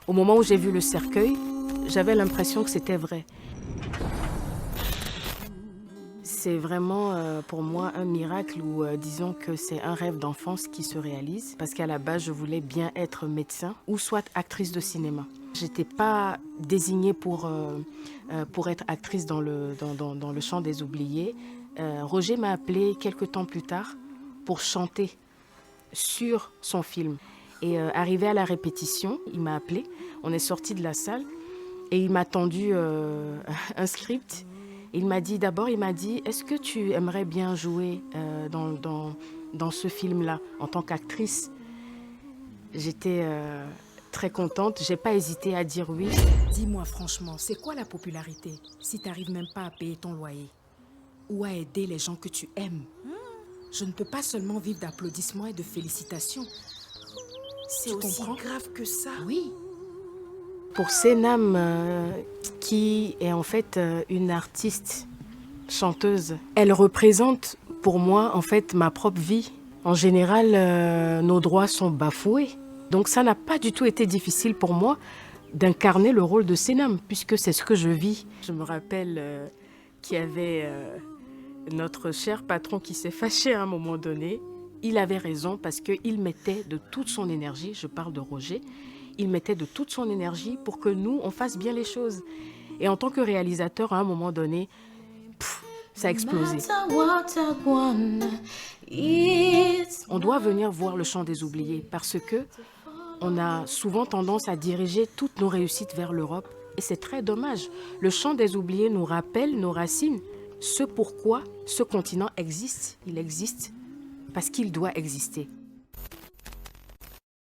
Au moment où j'ai vu le cercueil, j'avais l'impression que c'était vrai. C'est vraiment pour moi un miracle ou disons que c'est un rêve d'enfance qui se réalise parce qu'à la base je voulais bien être médecin ou soit actrice de cinéma. J'étais pas désignée pour être actrice dans le chant des oubliés. Roger m'a appelée quelques temps plus tard pour chanter sur son film. Et arrivé à la répétition, il m'a appelée, on est sorti de la salle et il m'a tendu un script. Il m'a dit d'abord, est-ce que tu aimerais bien jouer dans ce film-là en tant qu'actrice? J'étais très contente, j'ai pas hésité à dire oui. Dis-moi franchement, c'est quoi la popularité si t'arrives même pas à payer ton loyer ou à aider les gens que tu aimes? Je ne peux pas seulement vivre d'applaudissements et de félicitations. C'est Tu aussi comprends? grave que ça. Oui. Pour Senam, qui est en fait une artiste chanteuse, elle représente pour moi en fait ma propre vie. En général, nos droits sont bafoués. Donc ça n'a pas du tout été difficile pour moi d'incarner le rôle de Senam, puisque c'est ce que je vis. Je me rappelle qu'il y avait notre cher patron qui s'est fâché à un moment donné. Il avait raison parce qu'il mettait de toute son énergie, je parle de Roger, il mettait de toute son énergie pour que nous, on fasse bien les choses. Et en tant que réalisateur, à un moment donné, ça a explosé. On doit venir voir le chant des oubliés parce que on a souvent tendance à diriger toutes nos réussites vers l'Europe et c'est très dommage. Le chant des oubliés nous rappelle nos racines, ce pourquoi ce continent existe. Il existe parce qu'il doit exister.